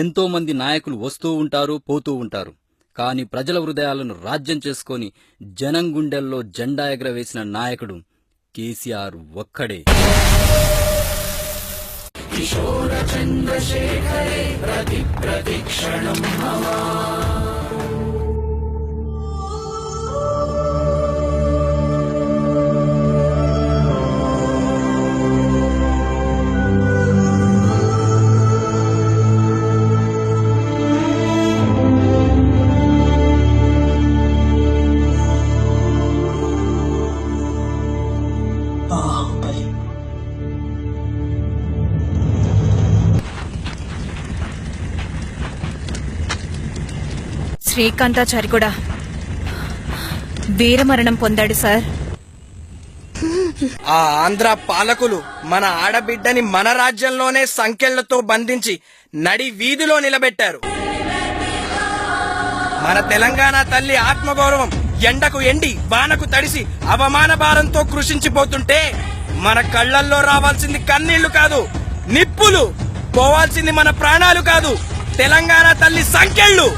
ఎంతో మంది నాయకులు వస్తూ ఉంటారు, పోతూ ఉంటారు. కాని ప్రజల హృదయాలను రాజ్యం చేసుకొని జనం గుండెల్లో జెండా ఎగరవేసిన నాయకుడు కేసీఆర్ ఒక్కడే. కిశోర చంద్రశేఖరే ప్రతి ప్రతిక్షణం మమా. శ్రీకాంతాచారి కూడా వీరమరణం పొందాడు సార్. ఆ ఆంధ్ర పాలకులు మన ఆడబిడ్డని మన రాజ్యంలోనే సంకెళ్లతో బంధించి నడి వీధిలో నిలబెట్టారు. మన తెలంగాణ తల్లి ఆత్మగౌరవం ఎండకు ఎండి వానకు తడిసి అవమాన భారంతో కృషించిపోతుంటే మన కళ్లల్లో రావాల్సింది కన్నీళ్లు కాదు, నిప్పులు. పోవాల్సింది మన ప్రాణాలు కాదు, తెలంగాణ తల్లి సంకెళ్ళు.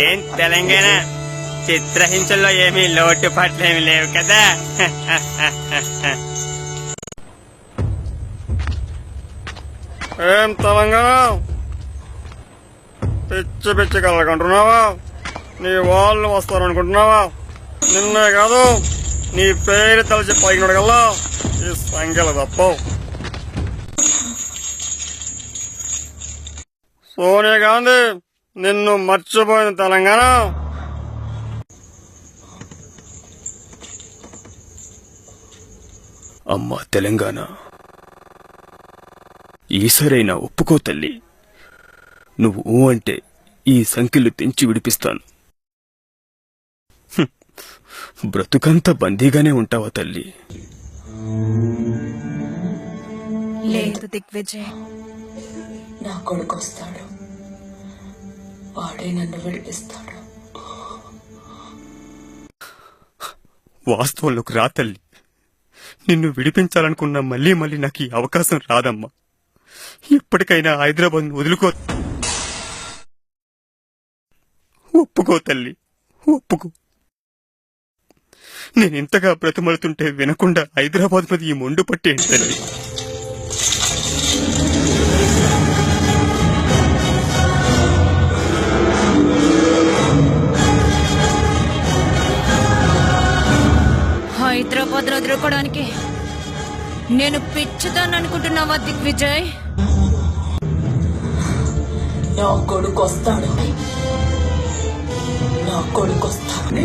ఏం తెలంగాణ చిత్రహింసల్లో ఏమీ లోటుపాట్లేమి లేవు కదా. ఏం తెలంగాణ పిచ్చి పిచ్చి కలగంటున్నావా? నీ వాళ్ళు వస్తారనుకుంటున్నావా? నిన్నే కాదు నీ పేరు తలచి పైకినడు కల్లా ఈ సంఖ్యలు తప్పవు. సోనియా గాంధీ నిన్ను మర్చిపోయిన తెలంగాణ. అమ్మా తెలంగాణ, ఈసరైనా ఒప్పుకో తల్లి. నువ్వు ఊ అంటే ఈ సంఖ్యలు తెంచి విడిపిస్తాను. బ్రతుకంతా బందీగానే ఉంటావా తల్లి? లేదు దిగ్విజయ్, నా కొడుకు వస్తాడు, వాడే నన్ను విడిపిస్తాడు. వాస్తవంలోకి రా తల్లి. నిన్ను విడిపించాలనుకున్నా మళ్ళీ మళ్ళీ నాకు ఈ అవకాశం రాదమ్మా. ఎప్పటికైనా హైదరాబాద్ వదులుకో. ఒప్పుకో తల్లి, ఒప్పుకో. నేనింతగా బ్రతిమలుతుంటే వినకుండా హైదరాబాద్ మీద ఈ మొండు పట్టేంటి తల్లి? హైదరాబాద్ వదులుకోవడానికి నేను పిచ్చిదాన్ని అనుకుంటున్నావా దిగ్విజయ్? నా కొడుకు వస్తాడు, నా కొడుకు వస్తాడు.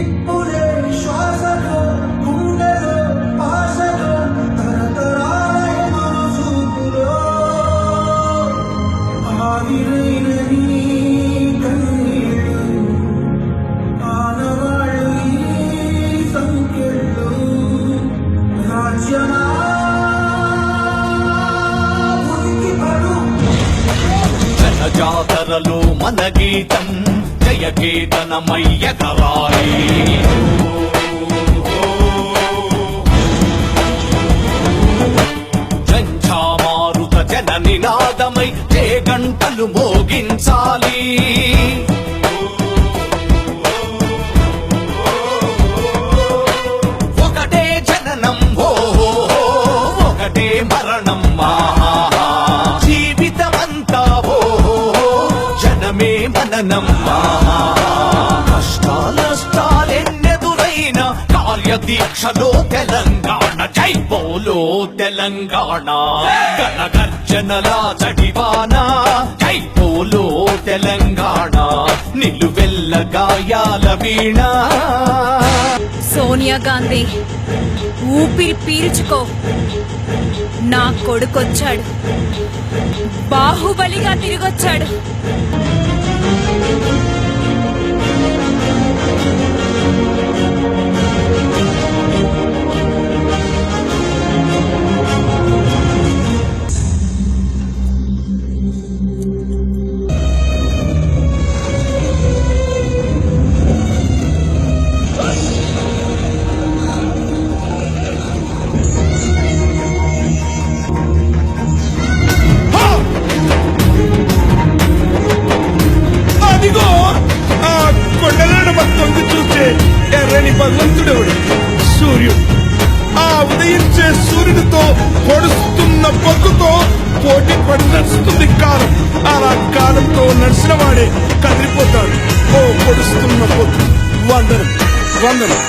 జాతరలో మన గీతం జయకేతనమయ్యగరాయి. జంఝామారుత జన నినాదమై జయ గంటలు మోగించాలి. ఒకటే జననం ఒకటే మరణం, జీవితమంతా జనమా కష్టాలెన్నెదురైన కార్యదీక్షలో తెలంగాణ జై బోలో తెలంగాణ గణగర్జనల చడివాన జై బోలో తెలంగాణ నిలువెల్ల గాయాల వీణ సోనియా గాంధీ ఊపిరి పీల్చుకో, నా కొడుకొచ్చాడు, బాహుబలిగా తిరిగొచ్చాడు. అదిగో ఆ కొండలను మొత్తం చూస్తే ఎర్రని భగవంతుడెవడు? సూర్యుడు. ఆ ఉదయించే సూర్యుడితో పొడుస్తున్న పొద్దుతో పోటీ పడి నడుస్తుంది కాలం. అలా కాలంతో నడిచిన వాడే కదిలిపోతాడు. ఓ పొడుస్తున్న పొద్దు, వందనం వందనం.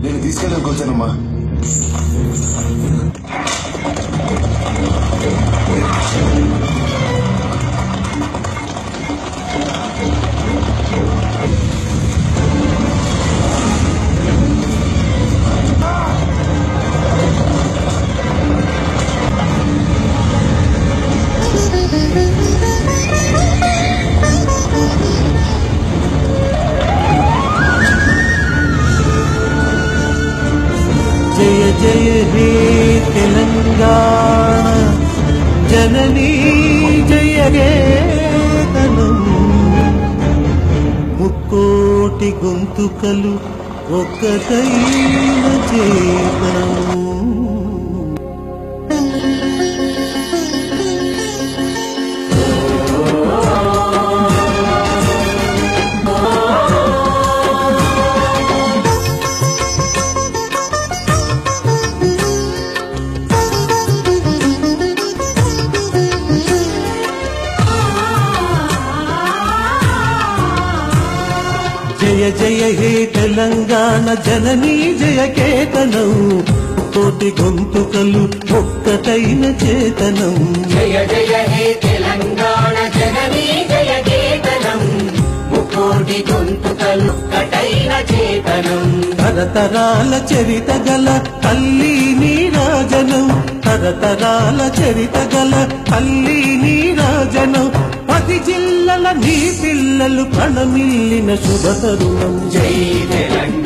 నేను తీసుకెళ్ళడానికి వచ్చానమ్మా. జయ జయ హే తెలంగాణ జననీ జయ గేతనం ముక్కోటి గొంతుకలు ఒక్కటైన చేతనం. జయ జయ హే తెలంగాణ జననీ జయ కేతనం కోటి గొంతుకలు ఒక్కటైన చేతనం. జయ జయ హే తెలంగాణ జననీ జయ కేతనం ముకోటి గొంతుకలు ఒక్కటైన చేతనం. తరతరాల చరిత గల తల్లి నీరాజనం, తరతరాల చరిత గల తల్లి నీరాజనం. 10 జిల్లల నీ పిల్లలు ప్రణమిల్లిన శుభ తరుణం. జై తెలంగాణ.